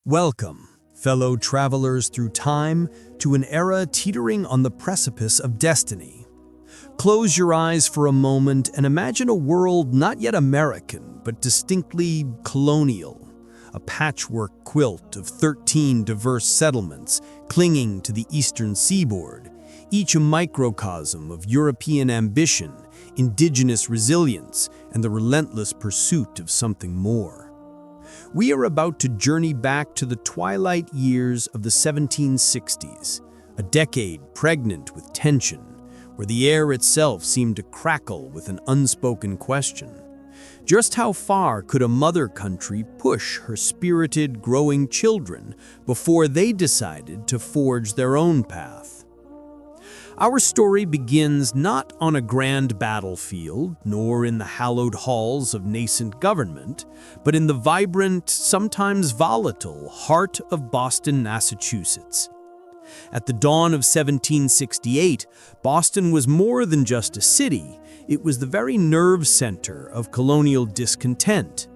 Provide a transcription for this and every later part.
Welcome, fellow travelers through time, to an era teetering on the precipice of destiny. Close your eyes for a moment and imagine a world not yet American, but distinctly colonial, a patchwork quilt of 13 diverse settlements clinging to the eastern seaboard, each a microcosm of European ambition, indigenous resilience, and the relentless pursuit of something more. We are about to journey back to the twilight years of the 1760s, a decade pregnant with tension, where the air itself seemed to crackle with an unspoken question. Just how far could a mother country push her spirited, growing children before they decided to forge their own path? Our story begins not on a grand battlefield, nor in the hallowed halls of nascent government, but in the vibrant, sometimes volatile, heart of Boston, Massachusetts. At the dawn of 1768, Boston was more than just a city. It was the very nerve center of colonial discontent.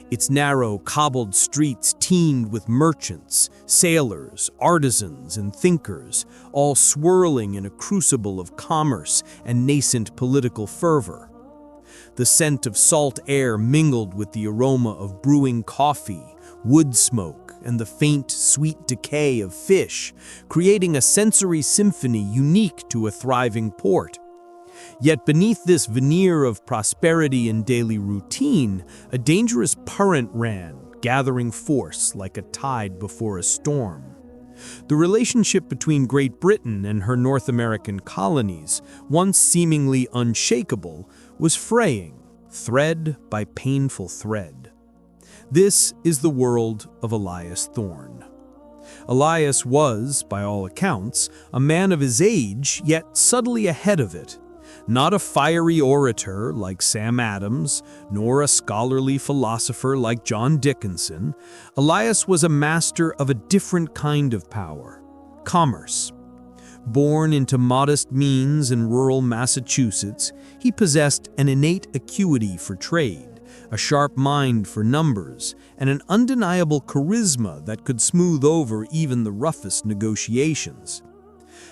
Its narrow, cobbled streets teemed with merchants, sailors, artisans, and thinkers, all swirling in a crucible of commerce and nascent political fervor. The scent of salt air mingled with the aroma of brewing coffee, wood smoke, and the faint, sweet decay of fish, creating a sensory symphony unique to a thriving port. Yet beneath this veneer of prosperity and daily routine, a dangerous current ran, gathering force like a tide before a storm. The relationship between Great Britain and her North American colonies, once seemingly unshakable, was fraying, thread by painful thread. This is the world of Elias Thorne. Elias was, by all accounts, a man of his age, yet subtly ahead of it. Not a fiery orator like Sam Adams, nor a scholarly philosopher like John Dickinson, Elias was a master of a different kind of power: commerce. Born into modest means in rural Massachusetts, he possessed an innate acuity for trade, a sharp mind for numbers, and an undeniable charisma that could smooth over even the roughest negotiations.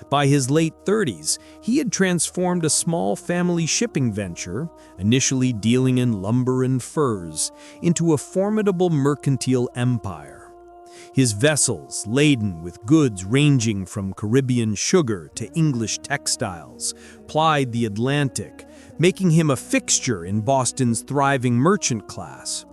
By his late 30s, he had transformed a small family shipping venture, initially dealing in lumber and furs, into a formidable mercantile empire. His vessels, laden with goods ranging from Caribbean sugar to English textiles, plied the Atlantic, making him a fixture in Boston's thriving merchant class.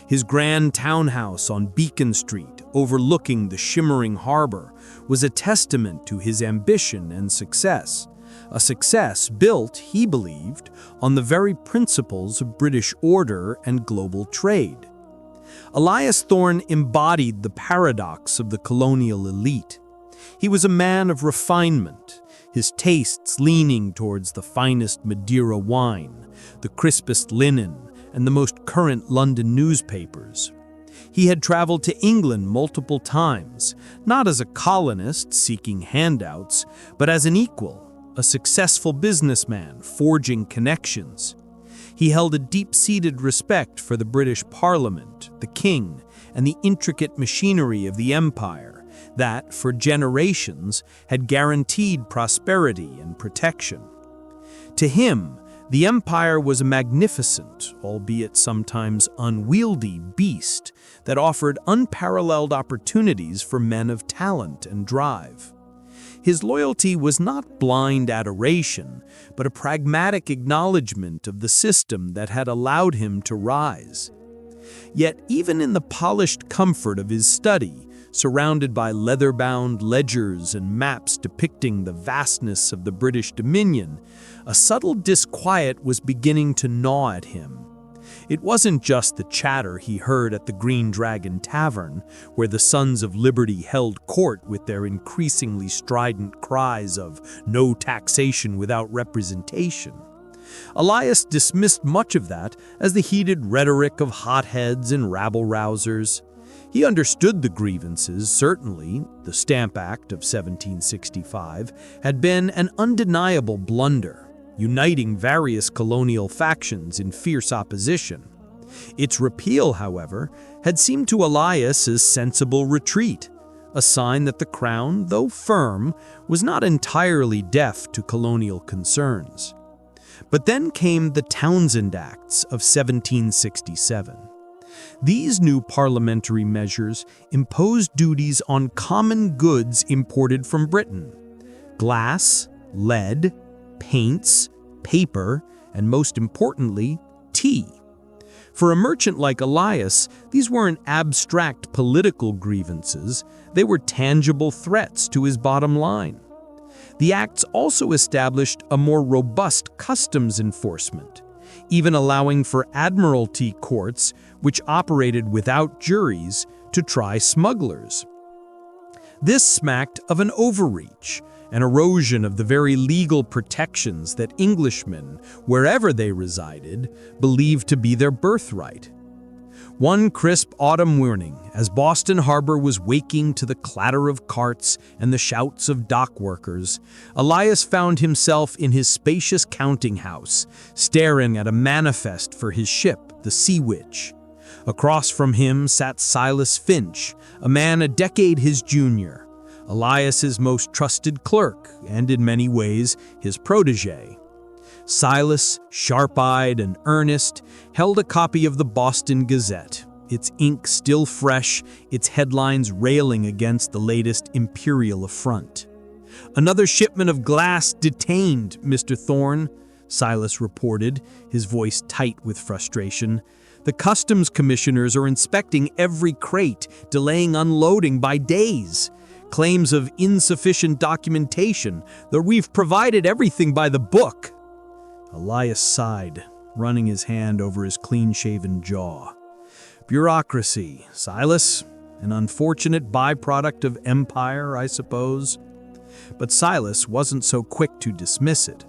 His grand townhouse on Beacon Street, overlooking the shimmering harbor, was a testament to his ambition and success, a success built, he believed, on the very principles of British order and global trade. Elias Thorne embodied the paradox of the colonial elite. He was a man of refinement, his tastes leaning towards the finest Madeira wine, the crispest linen, and the most current London newspapers. He had traveled to England multiple times, not as a colonist seeking handouts, but as an equal, a successful businessman forging connections. He held a deep-seated respect for the British Parliament, the King, and the intricate machinery of the empire that, for generations, had guaranteed prosperity and protection. To him, the empire was a magnificent, albeit sometimes unwieldy, beast that offered unparalleled opportunities for men of talent and drive. His loyalty was not blind adoration, but a pragmatic acknowledgement of the system that had allowed him to rise. Yet even in the polished comfort of his study, surrounded by leather-bound ledgers and maps depicting the vastness of the British Dominion, a subtle disquiet was beginning to gnaw at him. It wasn't just the chatter he heard at the Green Dragon Tavern, where the Sons of Liberty held court with their increasingly strident cries of "no taxation without representation." Elias dismissed much of that as the heated rhetoric of hotheads and rabble-rousers. He understood the grievances, certainly. The Stamp Act of 1765 had been an undeniable blunder, uniting various colonial factions in fierce opposition. Its repeal, however, had seemed to Elias as sensible retreat, a sign that the crown, though firm, was not entirely deaf to colonial concerns. But then came the Townshend Acts of 1767. These new parliamentary measures imposed duties on common goods imported from Britain: glass, lead, paints, paper, and most importantly, tea. For a merchant like Elias, these weren't abstract political grievances, they were tangible threats to his bottom line. The acts also established a more robust customs enforcement, even allowing for admiralty courts, which operated without juries, to try smugglers. This smacked of an overreach, an erosion of the very legal protections that Englishmen, wherever they resided, believed to be their birthright. One crisp autumn morning, as Boston Harbor was waking to the clatter of carts and the shouts of dock workers, Elias found himself in his spacious counting house, staring at a manifest for his ship, the Sea Witch. Across from him sat Silas Finch, a man a decade his junior, Elias's most trusted clerk, and in many ways his protege. Silas, sharp-eyed and earnest, held a copy of the Boston Gazette, its ink still fresh, its headlines railing against the latest imperial affront. "Another shipment of glass detained, Mr. Thorne," Silas reported, his voice tight with frustration. "The customs commissioners are inspecting every crate, delaying unloading by days. Claims of insufficient documentation, though we've provided everything by the book." Elias sighed, running his hand over his clean-shaven jaw. "Bureaucracy, Silas. An unfortunate byproduct of empire, I suppose." But Silas wasn't so quick to dismiss it.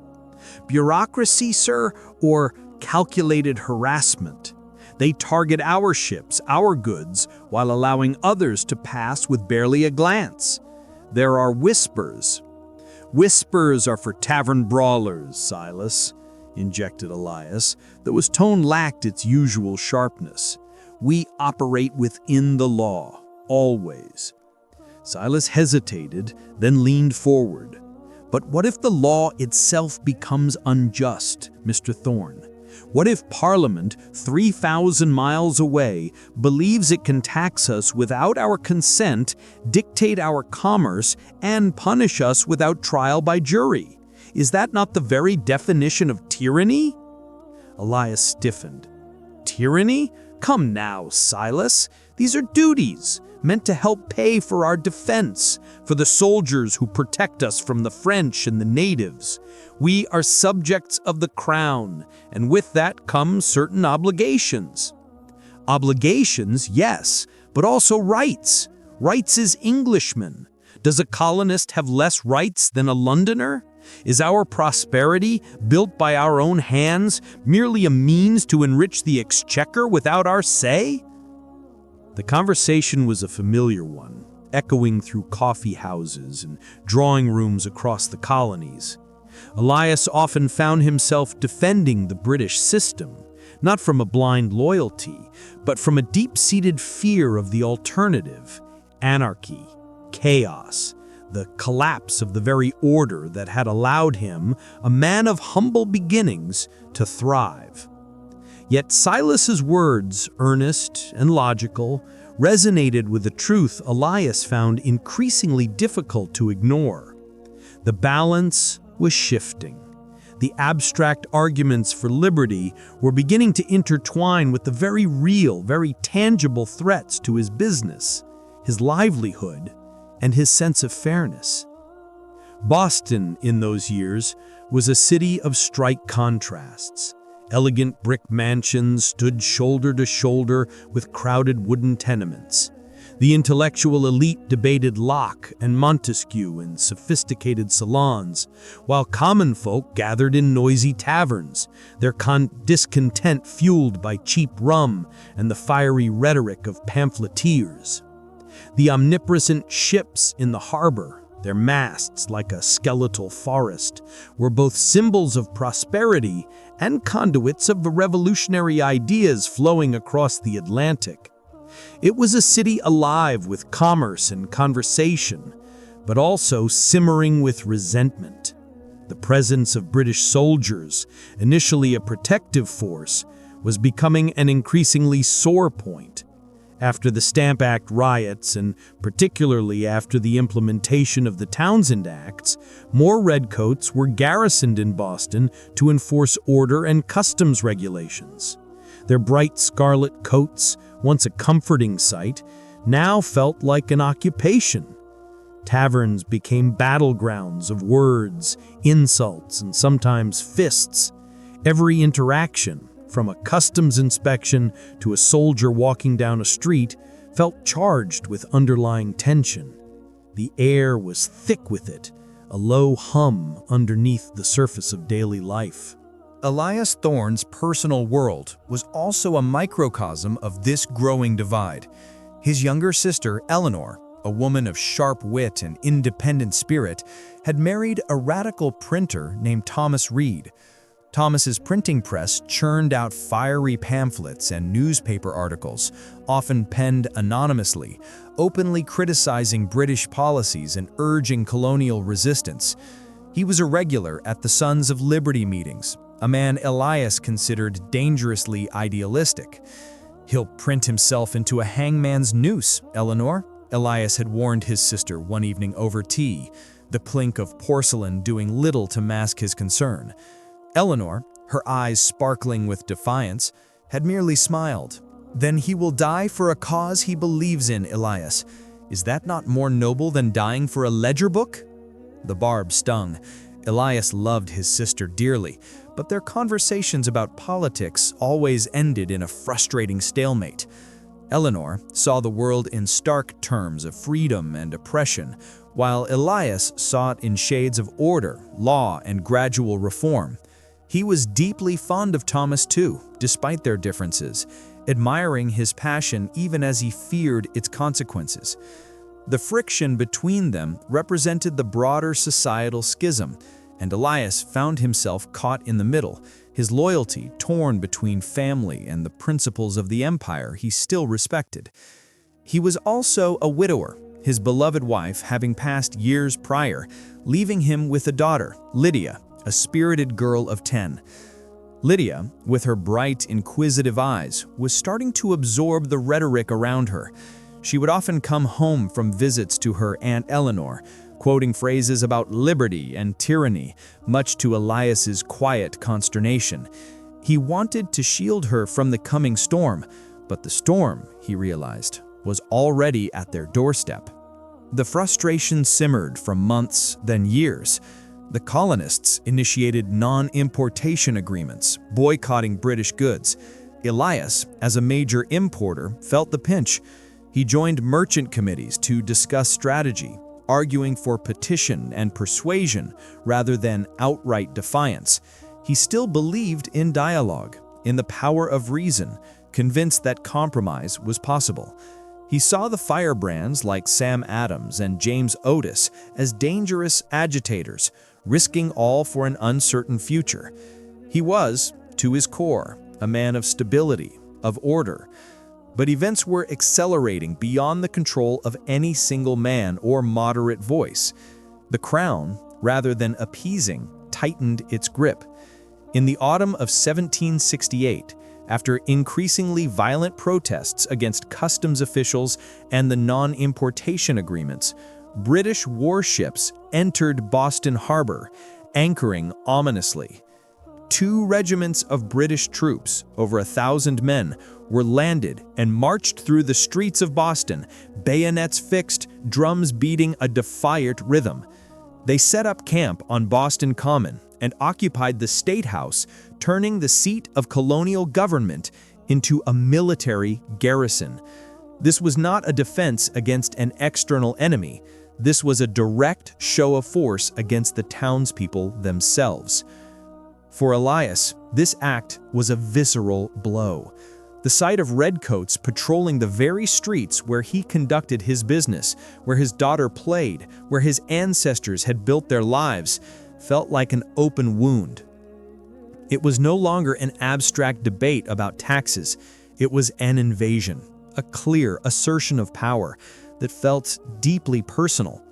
"Bureaucracy, sir, or calculated harassment? They target our ships, our goods, while allowing others to pass with barely a glance. There are whispers." "Whispers are for tavern brawlers, Silas," injected Elias, though his tone lacked its usual sharpness. "We operate within the law, always." Silas hesitated, then leaned forward. "But what if the law itself becomes unjust, Mr. Thorne? What if Parliament, 3,000 miles away, believes it can tax us without our consent, dictate our commerce, and punish us without trial by jury? Is that not the very definition of tyranny?" Elias stiffened. "Tyranny? Come now, Silas. These are duties, meant to help pay for our defense, for the soldiers who protect us from the French and the natives. We are subjects of the crown, and with that come certain obligations." "Obligations, yes, but also rights. Rights as Englishmen. Does a colonist have less rights than a Londoner? Is our prosperity, built by our own hands, merely a means to enrich the exchequer without our say?" The conversation was a familiar one, echoing through coffee houses and drawing rooms across the colonies. Elias often found himself defending the British system, not from a blind loyalty, but from a deep-seated fear of the alternative: anarchy, chaos, the collapse of the very order that had allowed him, a man of humble beginnings, to thrive. Yet Silas's words, earnest and logical, resonated with a truth Elias found increasingly difficult to ignore. The balance was shifting. The abstract arguments for liberty were beginning to intertwine with the very real, very tangible threats to his business, his livelihood, and his sense of fairness. Boston, in those years, was a city of strike contrasts. Elegant brick mansions stood shoulder to shoulder with crowded wooden tenements. The intellectual elite debated Locke and Montesquieu in sophisticated salons, while common folk gathered in noisy taverns, their discontent fueled by cheap rum and the fiery rhetoric of pamphleteers. The omnipresent ships in the harbor, their masts like a skeletal forest, were both symbols of prosperity and conduits of the revolutionary ideas flowing across the Atlantic. It was a city alive with commerce and conversation, but also simmering with resentment. The presence of British soldiers, initially a protective force, was becoming an increasingly sore point. After the Stamp Act riots, and particularly after the implementation of the Townshend Acts, more redcoats were garrisoned in Boston to enforce order and customs regulations. Their bright scarlet coats, once a comforting sight, now felt like an occupation. Taverns became battlegrounds of words, insults, and sometimes fists. Every interaction, from a customs inspection to a soldier walking down a street, felt charged with underlying tension. The air was thick with it, a low hum underneath the surface of daily life. Elias Thorne's personal world was also a microcosm of this growing divide. His younger sister, Eleanor, a woman of sharp wit and independent spirit, had married a radical printer named Thomas Reed. Thomas's printing press churned out fiery pamphlets and newspaper articles, often penned anonymously, openly criticizing British policies and urging colonial resistance. He was a regular at the Sons of Liberty meetings, a man Elias considered dangerously idealistic. "He'll print himself into a hangman's noose, Eleanor," Elias had warned his sister one evening over tea, the clink of porcelain doing little to mask his concern. Eleanor, her eyes sparkling with defiance, had merely smiled. "Then he will die for a cause he believes in, Elias. Is that not more noble than dying for a ledger book?" The barb stung. Elias loved his sister dearly, but their conversations about politics always ended in a frustrating stalemate. Eleanor saw the world in stark terms of freedom and oppression, while Elias saw it in shades of order, law, and gradual reform. He was deeply fond of Thomas too, despite their differences, admiring his passion even as he feared its consequences. The friction between them represented the broader societal schism, and Elias found himself caught in the middle, his loyalty torn between family and the principles of the empire he still respected. He was also a widower, his beloved wife having passed years prior, leaving him with a daughter, Lydia, a spirited girl of 10. Lydia, with her bright, inquisitive eyes, was starting to absorb the rhetoric around her. She would often come home from visits to her Aunt Eleanor, quoting phrases about liberty and tyranny, much to Elias's quiet consternation. He wanted to shield her from the coming storm, but the storm, he realized, was already at their doorstep. The frustration simmered for months, then years. The colonists initiated non-importation agreements, boycotting British goods. Elias, as a major importer, felt the pinch. He joined merchant committees to discuss strategy, arguing for petition and persuasion rather than outright defiance. He still believed in dialogue, in the power of reason, convinced that compromise was possible. He saw the firebrands like Sam Adams and James Otis as dangerous agitators, risking all for an uncertain future. He was, to his core, a man of stability, of order. But events were accelerating beyond the control of any single man or moderate voice. The crown, rather than appeasing, tightened its grip. In the autumn of 1768, after increasingly violent protests against customs officials and the non-importation agreements, British warships entered Boston Harbor, anchoring ominously. 2 regiments of British troops, over 1,000 men, were landed and marched through the streets of Boston, bayonets fixed, drums beating a defiant rhythm. They set up camp on Boston Common and occupied the State House, turning the seat of colonial government into a military garrison. This was not a defense against an external enemy. This was a direct show of force against the townspeople themselves. For Elias, this act was a visceral blow. The sight of redcoats patrolling the very streets where he conducted his business, where his daughter played, where his ancestors had built their lives, felt like an open wound. It was no longer an abstract debate about taxes. It was an invasion, a clear assertion of power that felt deeply personal.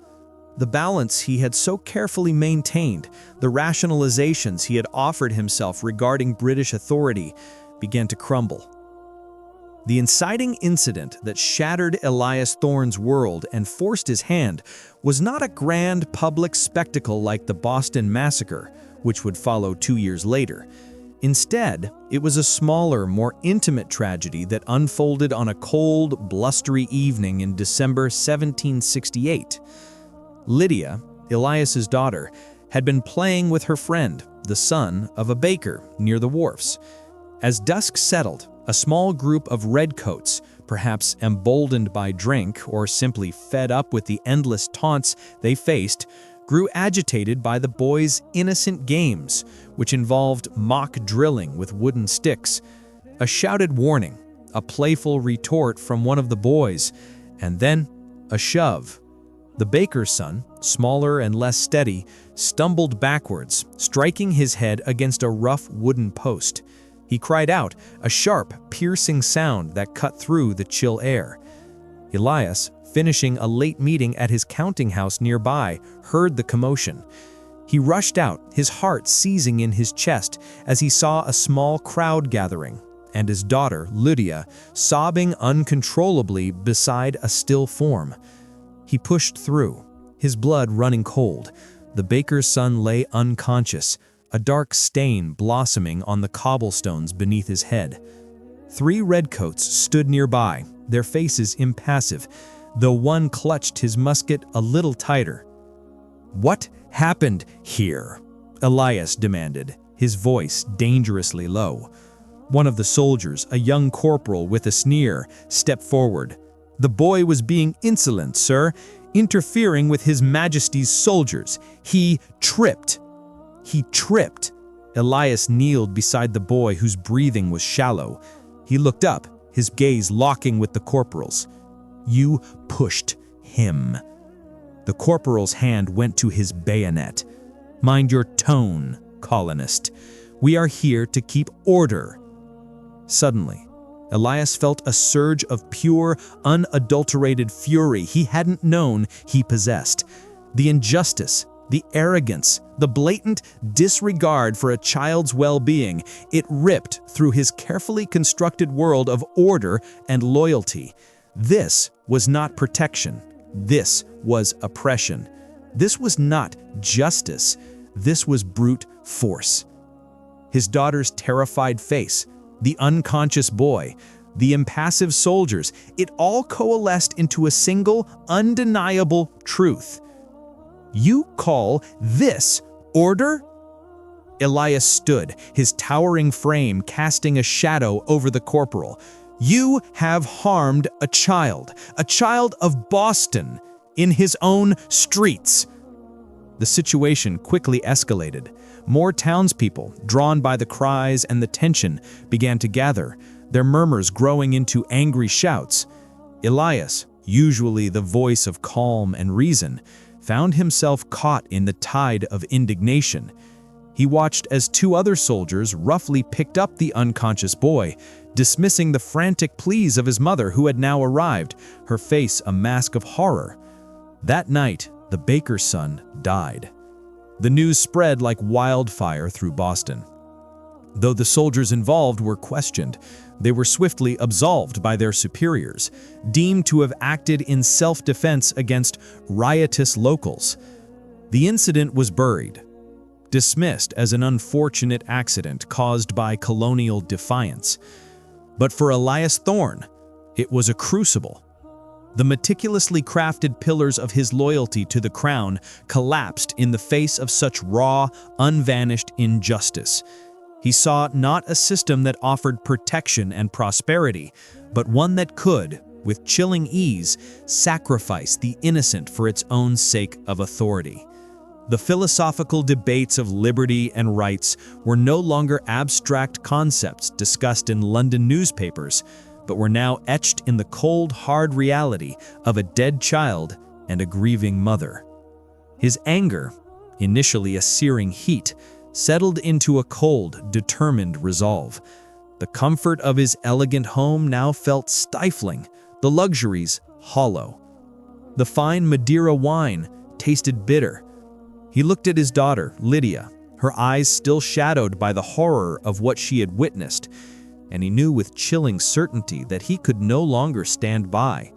The balance he had so carefully maintained, the rationalizations he had offered himself regarding British authority, began to crumble. The inciting incident that shattered Elias Thorne's world and forced his hand was not a grand public spectacle like the Boston Massacre, which would follow 2 years later. Instead, it was a smaller, more intimate tragedy that unfolded on a cold, blustery evening in December 1768. Lydia, Elias's daughter, had been playing with her friend, the son of a baker, near the wharfs. As dusk settled, a small group of redcoats, perhaps emboldened by drink or simply fed up with the endless taunts they faced, grew agitated by the boys' innocent games, which involved mock drilling with wooden sticks. A shouted warning, a playful retort from one of the boys, and then a shove. The baker's son, smaller and less steady, stumbled backwards, striking his head against a rough wooden post. He cried out, a sharp, piercing sound that cut through the chill air. Elias, finishing a late meeting at his counting house nearby, heard the commotion. He rushed out, his heart seizing in his chest as he saw a small crowd gathering, and his daughter, Lydia, sobbing uncontrollably beside a still form. He pushed through, his blood running cold. The baker's son lay unconscious, a dark stain blossoming on the cobblestones beneath his head. 3 redcoats stood nearby, their faces impassive, though one clutched his musket a little tighter. "What happened here?" Elias demanded, his voice dangerously low. One of the soldiers, a young corporal with a sneer, stepped forward. "The boy was being insolent, sir, interfering with His Majesty's soldiers. He tripped." He tripped. Elias kneeled beside the boy whose breathing was shallow. He looked up, his gaze locking with the corporal's. "You pushed him." The corporal's hand went to his bayonet. "Mind your tone, colonist. We are here to keep order." Suddenly, Elias felt a surge of pure, unadulterated fury he hadn't known he possessed. The injustice, the arrogance, the blatant disregard for a child's well-being, it ripped through his carefully constructed world of order and loyalty. This was not protection. This was oppression. This was not justice. This was brute force. His daughter's terrified face, the unconscious boy, the impassive soldiers, it all coalesced into a single, undeniable truth. "You call this order?" Elias stood, his towering frame casting a shadow over the corporal. "You have harmed a child of Boston, in his own streets." The situation quickly escalated. More townspeople, drawn by the cries and the tension, began to gather, their murmurs growing into angry shouts. Elias, usually the voice of calm and reason, found himself caught in the tide of indignation. He watched as 2 other soldiers roughly picked up the unconscious boy, dismissing the frantic pleas of his mother who had now arrived, her face a mask of horror. That night, the baker's son died. The news spread like wildfire through Boston. Though the soldiers involved were questioned, they were swiftly absolved by their superiors, deemed to have acted in self-defense against riotous locals. The incident was buried, dismissed as an unfortunate accident caused by colonial defiance. But for Elias Thorne, it was a crucible. The meticulously crafted pillars of his loyalty to the crown collapsed in the face of such raw, unvanished injustice. He saw not a system that offered protection and prosperity, but one that could, with chilling ease, sacrifice the innocent for its own sake of authority. The philosophical debates of liberty and rights were no longer abstract concepts discussed in London newspapers, but were now etched in the cold, hard reality of a dead child and a grieving mother. His anger, initially a searing heat, settled into a cold, determined resolve. The comfort of his elegant home now felt stifling, the luxuries hollow. The fine Madeira wine tasted bitter. He looked at his daughter, Lydia, her eyes still shadowed by the horror of what she had witnessed, and he knew with chilling certainty that he could no longer stand by.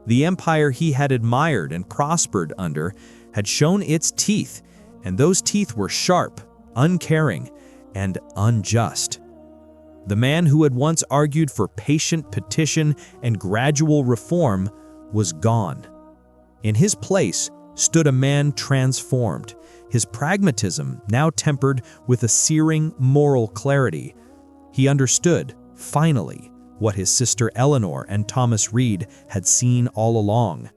The empire he had admired and prospered under had shown its teeth, and those teeth were sharp, uncaring, and unjust. The man who had once argued for patient petition and gradual reform was gone. In his place stood a man transformed, his pragmatism now tempered with a searing moral clarity. He understood, finally, what his sister Eleanor and Thomas Reed had seen all along.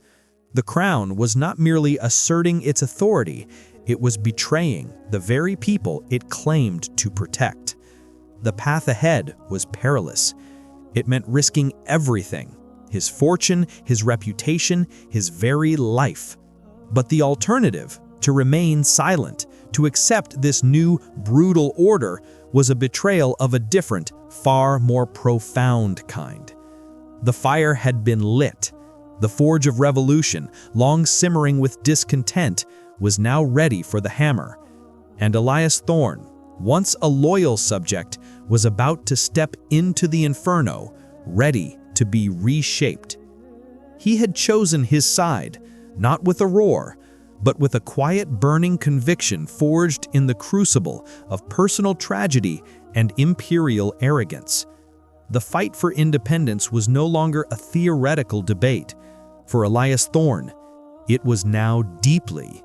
The crown was not merely asserting its authority, it was betraying the very people it claimed to protect. The path ahead was perilous. It meant risking everything: his fortune, his reputation, his very life. But the alternative, to remain silent, to accept this new, brutal order, was a betrayal of a different, far more profound kind. The fire had been lit. The forge of revolution, long simmering with discontent, was now ready for the hammer. And Elias Thorne, once a loyal subject, was about to step into the inferno, ready to be reshaped. He had chosen his side, not with a roar, but with a quiet burning conviction forged in the crucible of personal tragedy and imperial arrogance. The fight for independence was no longer a theoretical debate. For Elias Thorne, it was now deeply